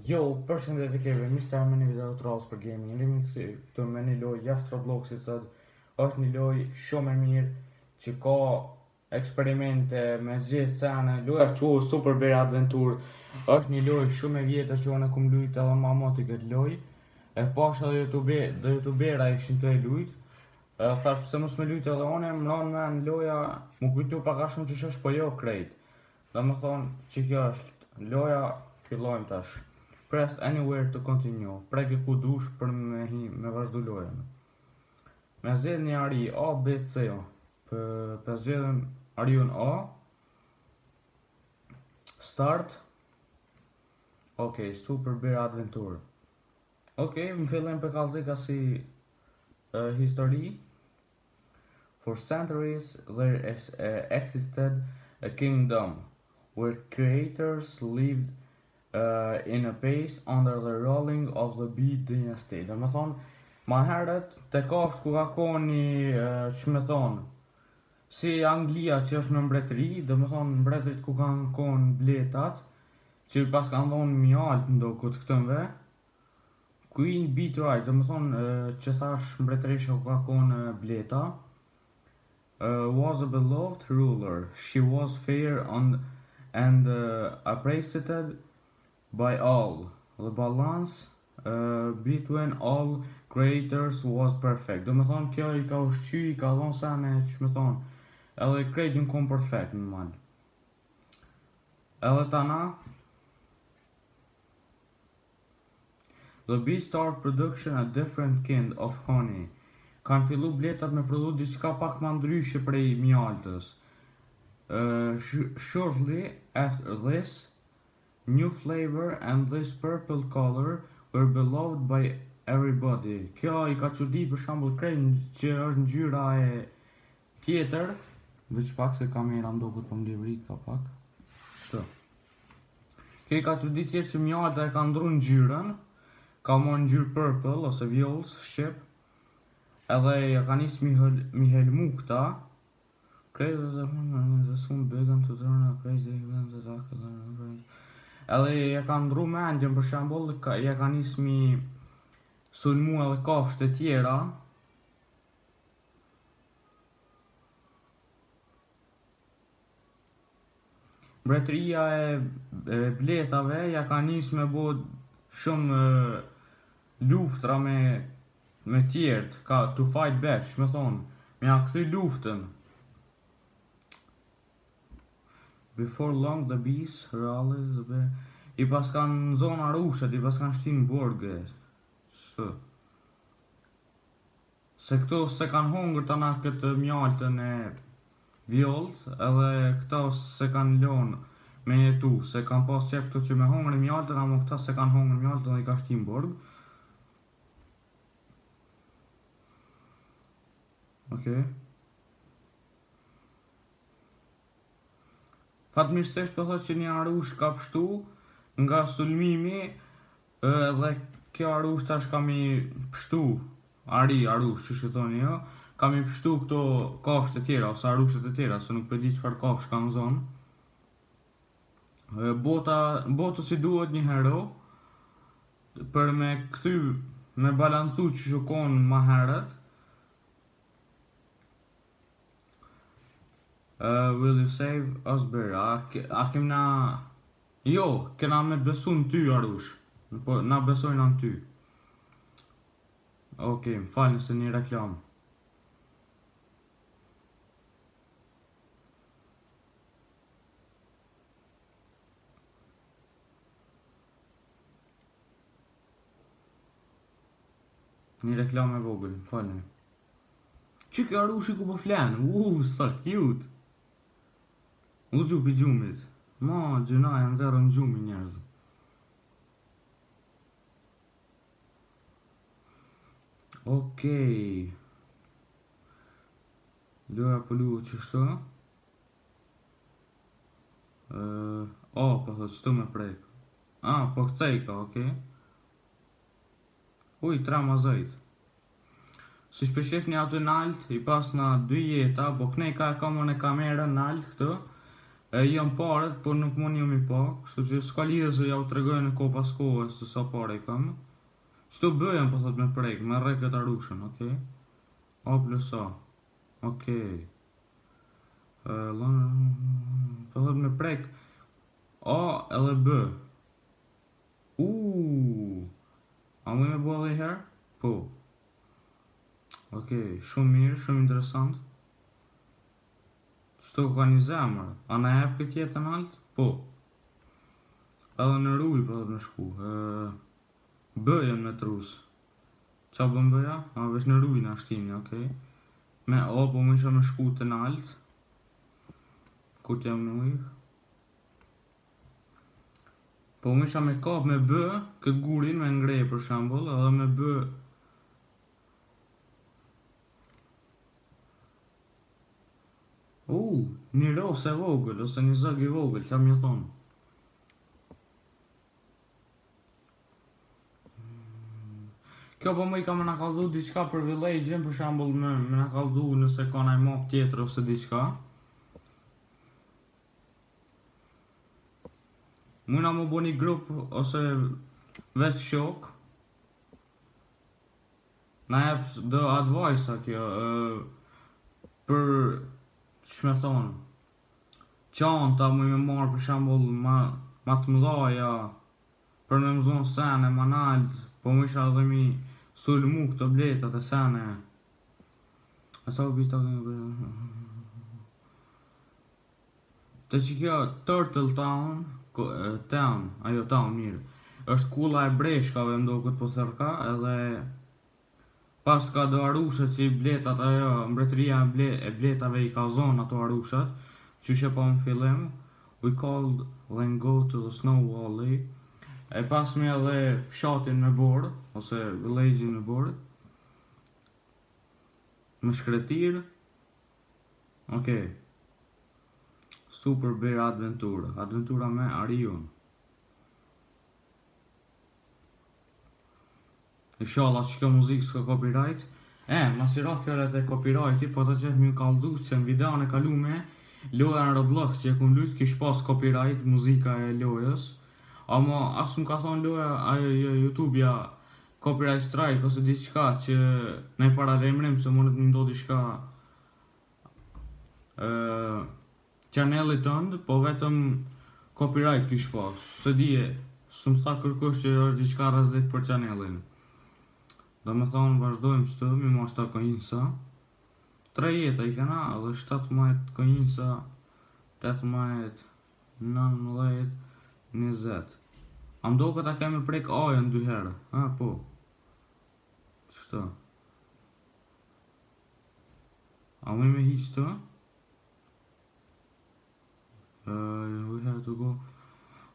Jo, përshëndetje keve, mirë se me një video të rrallës për gaming. Rimi këtu me një lojë jashtë Robloxit sot. Është një lojë shumë e mirë që ka eksperimente me gjithë sene. Loja quhet Super Bear Adventure. Është një lojë shumë e vjetër që unë kum lujt edhe ma moti këtë lojë. E pash edhe youtubera ishin të e lujt. Thash pse mos me lujt edhe unë, më ranë me në loja më kujtu pak a shumë që është po jo krejt. Dhe më thonë që kjo është loja, fillojmë tash. Press anywhere to continue. Preke ku dush për me vazhdu lojën. Me zedh një ari A, B, C. Për zedhëm ariun A. Start. Ok, Super Bear Adventure. Ok, më fillim për kallëzika si history. For centuries there existed a kingdom where creators lived in a pace under the ruling of the B dynasty. Dhe me thonë, ma herët të kafsh ku ka koni që me thonë, si Anglia që është me mbretëri, dhe me thonë mbretërit ku kanë konë bletat, që pas kanë thonë mjalt ndo këtë këtënve, Queen Beatrice, dhe me thonë që thash mbretërisha ku ka konë bleta, was a beloved ruler. She was fair and appreciated by all. The balance between all creators was perfect. Do me thonë kjo I ka ushqy, I ka dhonë sene që me thonë edhe krejt një kom perfect në mal. Edhe tana the bee start production a different kind of honey. Kanë fillu bletat me produ diçka pak ma ndryshe prej mjaltës. Shortly after this, new flavor and this purple color were beloved by everybody. Kjo I ka çudit për shembull krejt që është ngjyra e tjetër, veç pak se kamera ndokut po mlevrit ka pak. Kështu. Kjo I ka çudit tjetër që mjalta e ka ndru ngjyrën, ka marrë ngjyrë purple ose vjollës shqip. Edhe ja ka nis mi helmu këta. Krejt dhe sun began to turn a crazy event attack. Edhe ja ka ndru mendjen për shembull, ja ka nis mi sulmu edhe kafsht e tjera. Mbretëria e bletave ja ka nis me bo shumë luftra me tjertë, ka to fight back, me thonë, me ja këthy luftën. Before long the bees rallies I pas kanë zona rushet, I pas kanë shtin borgë. Se këto se kanë hongër tana këtë mjaltën e vjollës, edhe këta se kanë lonë me jetu, se kanë pas qef këto që me hongër mjaltën, ama këta se kanë hongër mjaltën dhe I ka shtin borgë. Okay. Fatmirësisht po thot që një arush ka pështu nga sulmimi dhe kjo arush tash ka mi pështu arush që thoni jo, ka mi pështu këto kafsht e tjera ose arushet e tjera, se nuk përdi qëfar kafsht ka në zonë. Botës I duhet një hero për me këthy me balancu që shukon ma herët. Will you save us, Bear? A kem na... Jo, kena me besu në ty, Arush. Na besojnë në ty. Ok, më falë nëse një reklam. Një reklam e vogël, më falë. Që kjo Arushi ku po flenë? Sa cute! U gjupi gjumit. Ma, gjuna janë zero në gjumi njerëz. Okej. Loja po luo qështu. Po thot qëtu me prek. Po këcejka, okej. Tra ma zëjt. Si shpeshef një aty nalt, I pas na 2 jeta, po kënej ka kamon e kamerën nalt këtu. Jam paret, por nuk mund jam I pa, kështu që s'ka lidhje se ja u tregoj në kohë pas kohës se sa pare I kam. Çto bëjmë po thot me prek, me rre këtë arushën, okej? A plus A. Okej. Po thot me prek A edhe B. A më me bua dhe I herë? Po. Okej, shumë mirë, shumë interesant. Çto ka një zemër? A na jep këtë jetën alt? Po. Edhe në rujë po thot me shku. Bëjën me trus. Qa bën bëja? A vesh në rujë në ashtimi, okej? Me O po më isha me shku të në alt. Kur t'jam në ujë. Po më isha me kap me B, këtë gurin me ngrej për shembull, edhe me B. Një rose vogël, ose një zog I vogël, qa më thonë. Kjo po më I ka me na kallzu diçka për village-in, për shembull me na kallzu nëse ka naj map tjetër ose diçka. Muna më bo një grup ose veç shok. Na jep do advice kjo për ç'me thonë. Çanta më me marr për shembull ma të mëdhaja për me mëzon sene ma nalt, po më isha edhe mi sulmu këto bletat e sene. A sa u bista të që kjo Turtle Town, ajo town mirë, është kulla e breshkave ndo këtë po thërka, edhe pas ka do arushet që I bletat ajo, mbretëria e bletave I ka zonë ato arushet, që shë pa më fillim, we called then go to the snow valley, e pas me edhe fshatin me borë, ose village-in me borë, me shkretir, okej. Super Bear Adventure, adventura me Arion. Inshallah që kjo muzikë s'ka copyright. Mas I ra fjallet e copyrighti, po të qëtë mjë kalldu që në videon e kalume, loja në Roblox që e kun lut kish pas copyright muzika e lojës. Ama as më ka thonë loja ajo YouTube-ja copyright strike ose diçka që ne para remrim se mundet më ndo diçka channelit tënd, po vetëm copyright kish pas. Se dije, s'm tha kërkosh që është diçka rrezik për channelin. Do me thonë vazhdojmë qëtë, mi ma 7 kënjinsa. 3 jetë I kena, edhe 17 kënjinsa, 18, 19, 20. A mdo këta kemi prek ajën 2 herë, po. Qëta? A me hiq të? We have to go.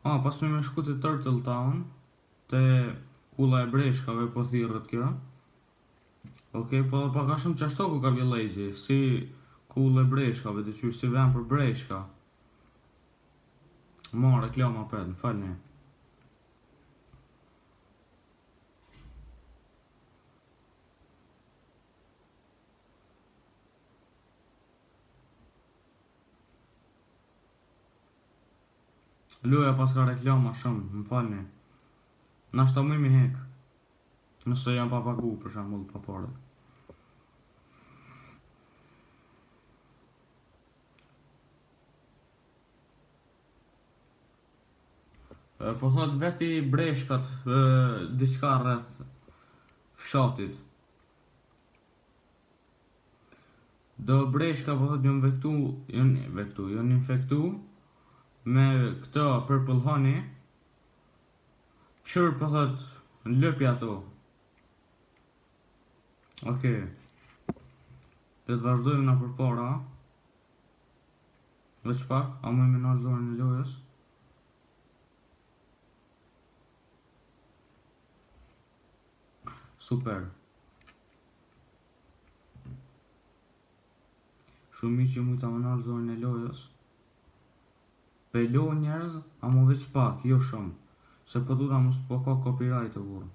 Pas me shku të Turtle Town, të kulla e breshkave po thirrët kjo. Okej, po pa ka shumë qashtoku ka village, si kulla e breshkave, të qysh si vend për breshka. Ma reklama pet, më falni. Loja pas ka reklama shumë, më falni. Na shta më mi hek. Nëse jam pa pagu, për shembull, pa parë. Po thot veti breshkat, diçka rreth fshatit. Do breshka po thot janë infektu me këto purple honey. Qërë po thot në lëpi ato. Okej. Dhe të vazhdojmë nga përpara. Veç pak, a më me nalë zorën e lojës. Super. Shumë mi që mujta me nalë zorën e lojës. Pe lo njerëz, a më veç pak, jo shumë. Se po duta mos po ka copyright e vurë.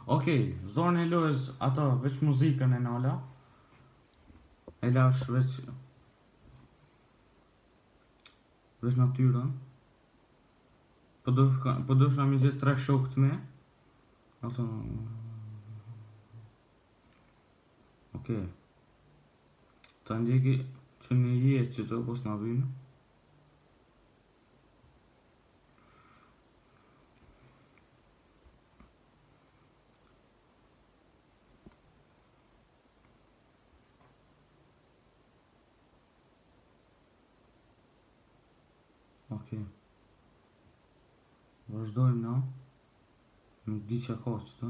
Okej, zonë e lojës ato veç muzikën e nala. E lash veç natyrën. Po do shna mi gjetë 3 shokët me. Ato... Okej. Ta ndjeki që në jetë që të pos na vynë. Okej. Vazhdojmë na. Nuk di që ka që të.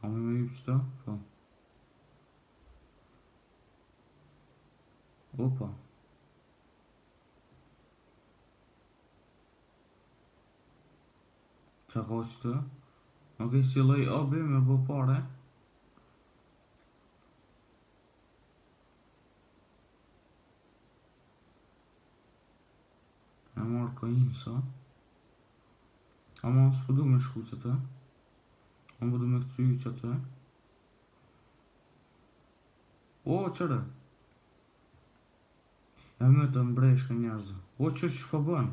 A me ju që të? Po. Opa. Qa ka që të? Okej, si loj obi me bo pare. E marrë kojnë sa. Ama së pëdu me shku që të. Ama pëdu me këcu që të. O, qëre. E me të mbreshke njerëzë. O, që po bën?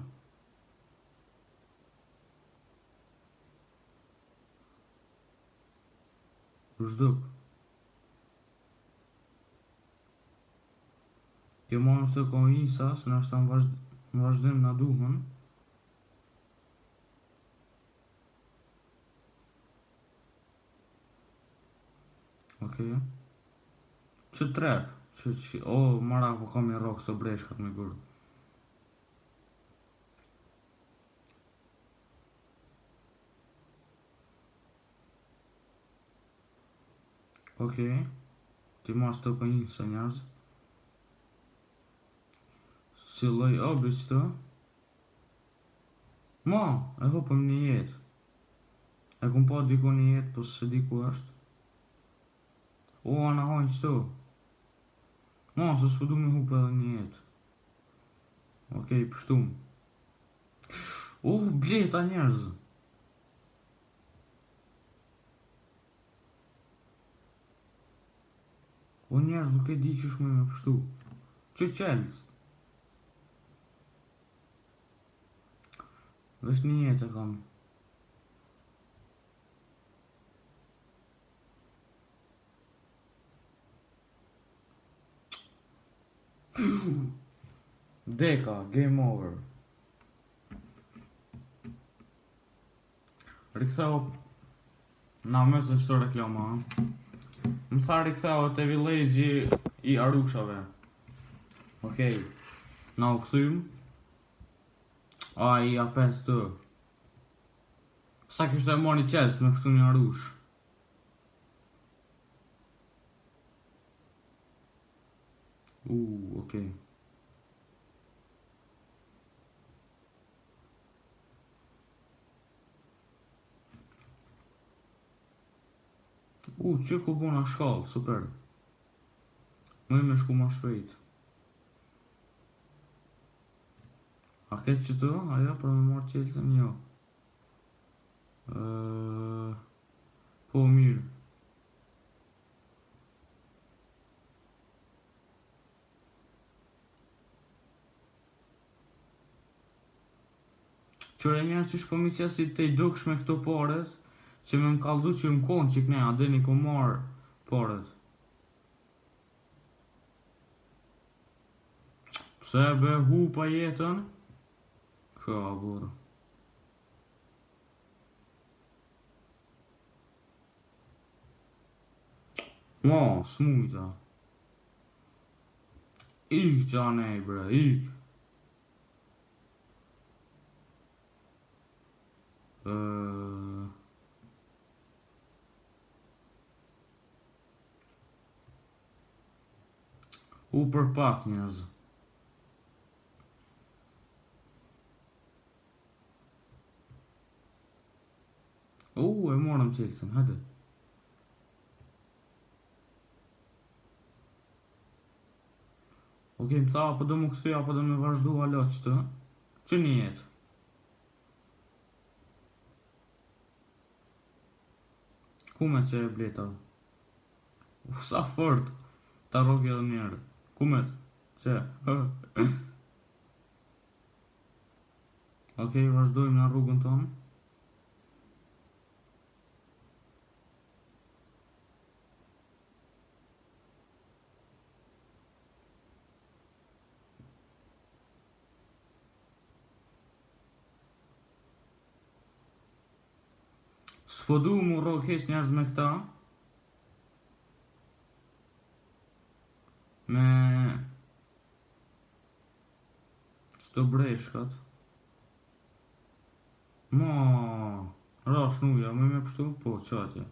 Zhduk. Kjo marrë së kojnë sa, se në ashtë në vazhdim në duhen. Okej. Që trep? O, mara po kam i rokë së breshkat me gurë. Okej. Ti marrë së të kojnë sa njerëz. Si loj obis të. Ma, e hopëm një jetë. E kum pa diku një jetë, po se di ku është. O, anë hajnë qëto. Ma, se s'pëdu me hupe edhe një jetë. Okej, pështum. O, bleta njerëz. O, njerëz duke di që shme me pështu. Që qelës? Vesh një jetë e kam. Deka, game over. Riktheu na me të shto reklama. Më tha riktheu te village i Arushave. Okej. Na u kthym. Ai apet të. Sa kështë e mori qelës me kështu një Arush. Okej. Që ku bona shkallë, super. Më me shku ma shpejt. A ketë që të? Ajo, për me marrë qelësën, jo. Po mirë. Qëre njerë që shpo mi qesit të i duksh me këto paret, që me më kaldu që më konë që këne, adeni ku marë paret. Pse be hu pa jetën? Ka burë. Ma, smujta. Ik qanej bre, ik. Për pak njerëz. E morëm qelësën, hajde. Okej, më tha, apo do më këthy, apo do me vazhdu alo qëtë. Që një jetë? Ku me që e bleta? Sa fort! Ta roki edhe njerë. Ku me të? Që? Okej, vazhdojmë në rrugën tonë. S'po du mu rokes njerëz me këta. Me... Qëto breshkat. Ma... Rash nuja, me pështu? Po, qatje.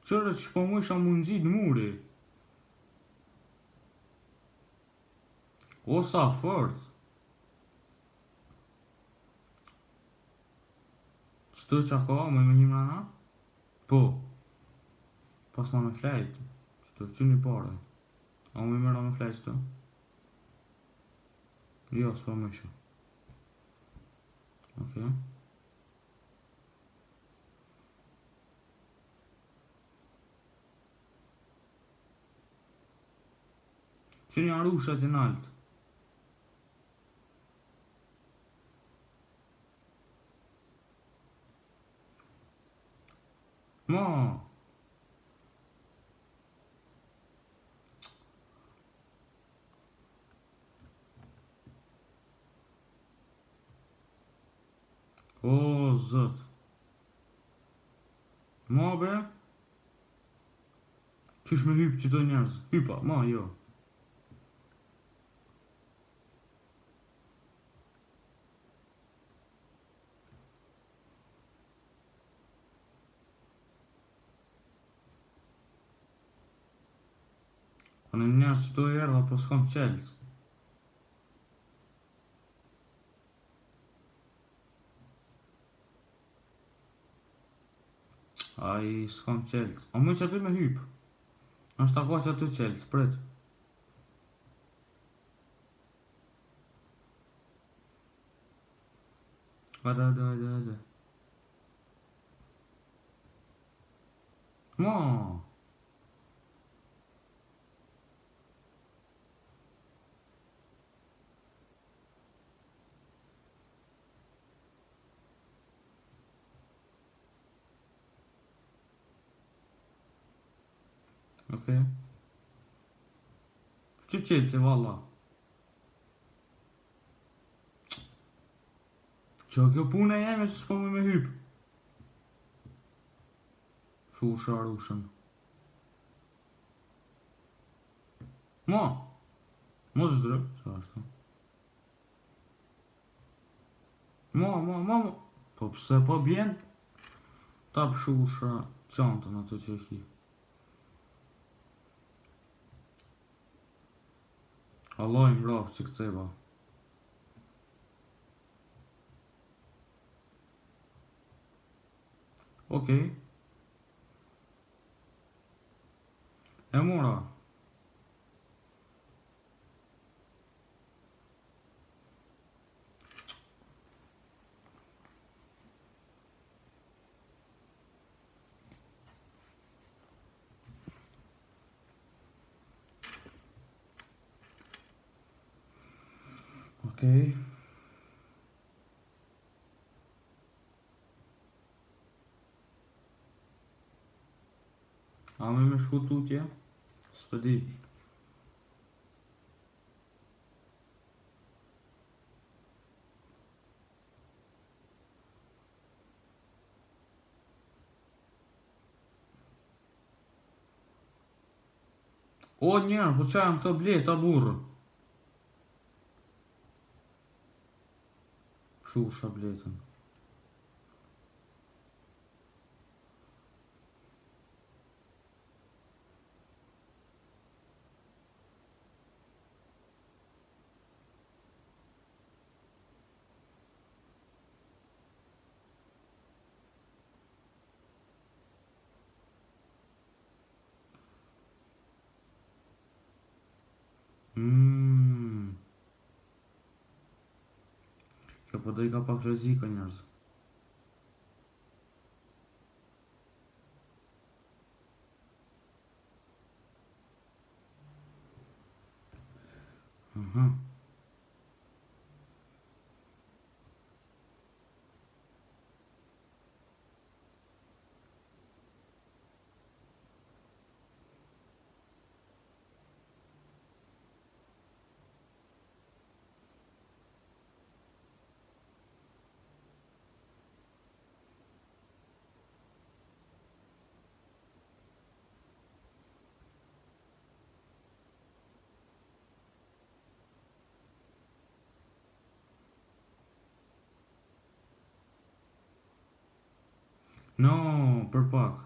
Qërë që po mu isha mund gjitë muri. O, sa fort. Qëto që ka, me him rana? Po. Pas ma me flejt. Qëto, që një pare. A me mëra me flejt qëto? Jo, s'pa me isha. Okej. Që një arushat e nalt. Ma. O, zët. Ma be. Qysh me hyp qëto njerëz? Hypa, ma, jo. Në njerëz qëto e erdha, po s'kam qelës. Ai, s'kam qelës. A më që aty me hyp? Ashtë ta ka që aty qelës, pret. Hajde. Ma. Okej. Që qelës e valla? Që kjo punë e jeme që s'po me hyp. Shusha rushën. Ma. Mos zdrë, që ashtu. Ma. Po pse po bjen? Ta pëshusha qantën atë që hi. Allah i mraf që këceba. Okej. E mora. Okej. A me shku tutje? S'pëdi. O njerë, po qa jam këto bleta burë? Shusha bletën. po do I ka pak rrezikë njerëz. Aha. No, për pak.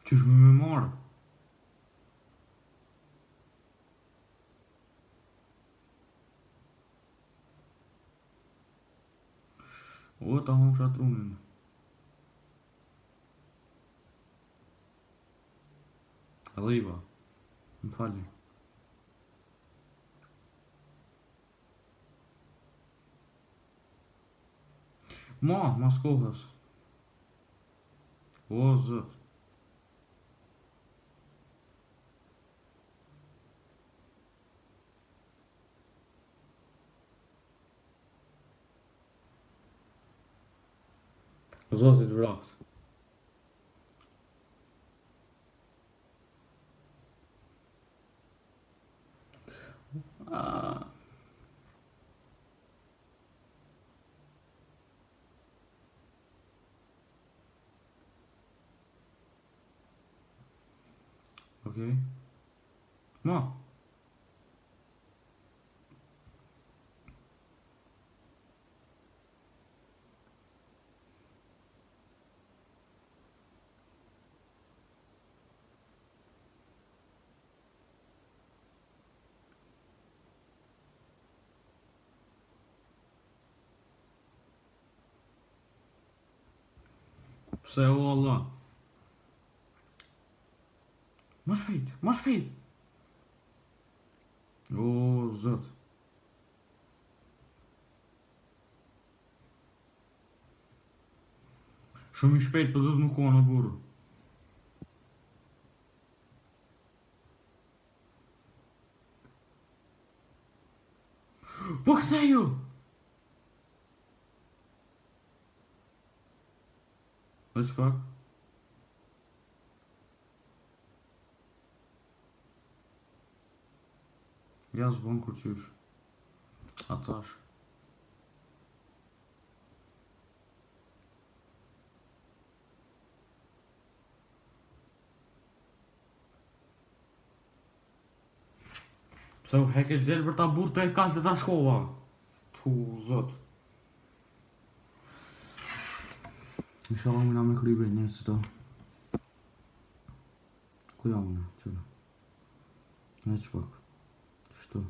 Qysh me marë? O, ta hong shatrunin. Aliva. Më fali. Mas kohës. O, zët. Zotit vrakt. Okej. Ma. Pse o Allah? Ma shpejt, ma shpejt. O, zët. Shumë I shpejt për dhëtë më kona burë. Po ktheju! Dhe çpak? Ja s'bon kur qysh. A thash. Pse u heke gjelë për ta burë të e kallë të ta shkova? Tu, zot. Inshallah mina me krybe njërë që ta. Ku jam unë, qëra? Ne që pak. Qështu?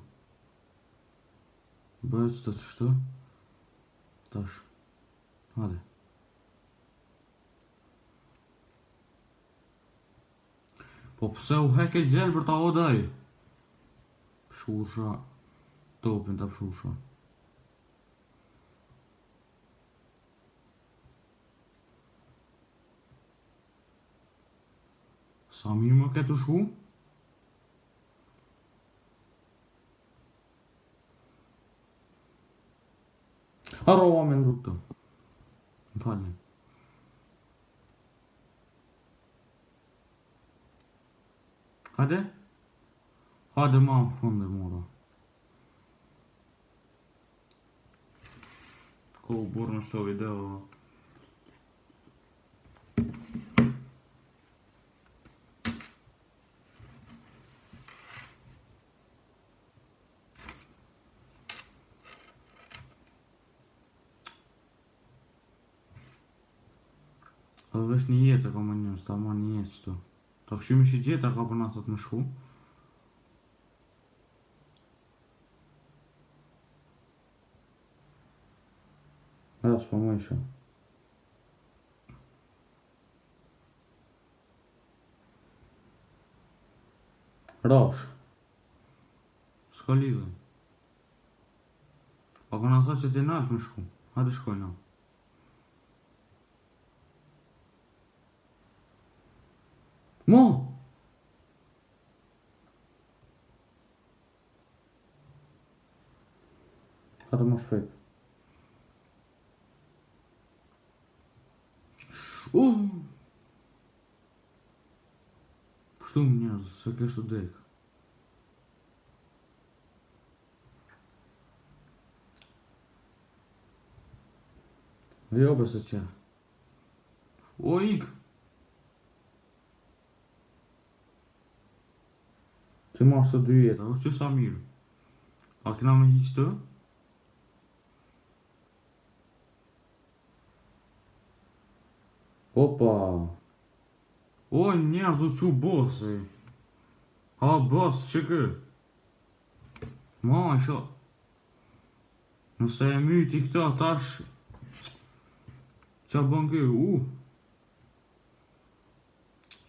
Bëjë që të qështu? Tash. Hade. Po pse u heke gjelë për ta odaj? Pshursha. Topin të pshursha. Sa mirë më ketë shku? Harrova me ndruk të. Më falni. Hade? Hade ma më funde mora. Ko u burë në shto video. Edhe vesh një jetë ka më njërës, ta ma një jetë qëto. Ta fshimi që gjeta ka për natët me shku. Ja, s'pa më isha. Rosh. S'ka lidhe. Pa këna tha që ti nash me shku. Hajde shkojna. Mo! Hajde më shpejt. Pështu më njerëz, se kështë të dek. Jo besë që. O, ik! Që marrë së dy jetë, është që sa mirë. A këna me hiqë të? Opa! O, njerëz u që bosi. Ha, bos, që kë? Ma, isha. Nëse e myti këta tash. Qa bën kë?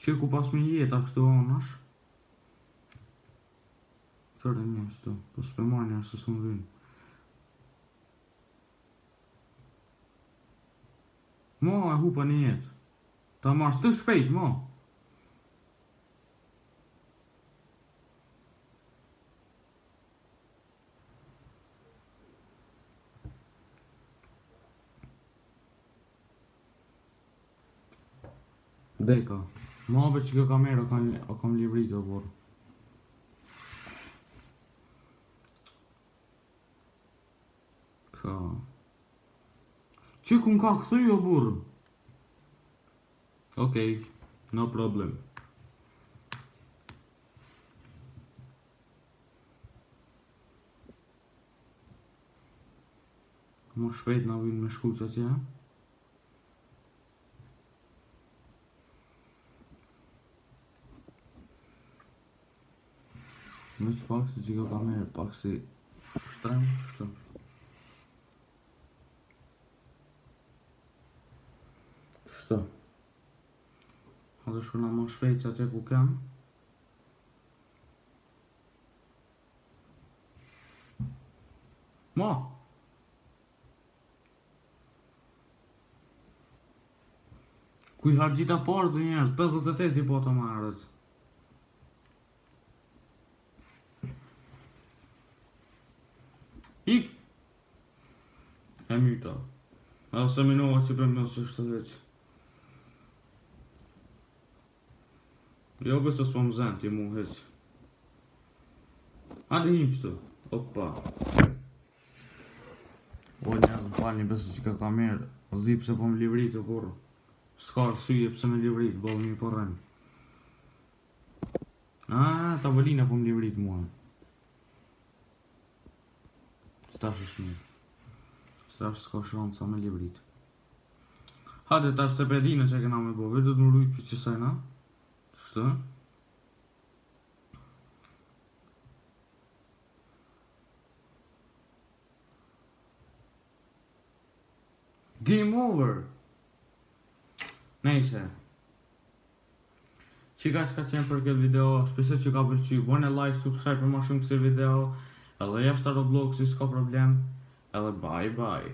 Që ku pas me jetë a kështu anash? Qërë e njështë të, po s'pe marrë njërë se së më vynë. Ma, e hupa një jetë. Ta marrë së të shpejt, ma. Deka. Ma be që kjo kamera o kam livrit o borë. Ka. Që ku m'ka këthuj o burë? Okej, no problem. Më shpejt na vynë me shkuq atje. Në që pak se që kjo kamerë, pak si shtrem, kështu. Kështu. Hadë shkona më shpejt që atje ku kem. Ma! Kuj hargjita parë të njerës, 58 i po të marët. Ik! E myta. Edhe se minova që për mësë që kështë të veç. Jo bëse s'po më zënë, ti mu heq. Hadi him qëtu. Opa. O njerëz më falni besë që ka kamerë. Zdi pëse po më livrit e porë. S'ka arsye pëse me livrit, bëllë një porën. Tavolina po më livrit mua. Stash është një. Stash s'ka shonë sa me livrit. Hade tash se pedine që kena me bo, vetë të më rujt për që sajna. Qështë? Game over! Nejse. Qika që ka qenë për këtë video, shpesoj që ka pëlqy, bëne like, subscribe për ma shumë kësi video, edhe jashtë Robloxi s'ka problem, edhe bye bye.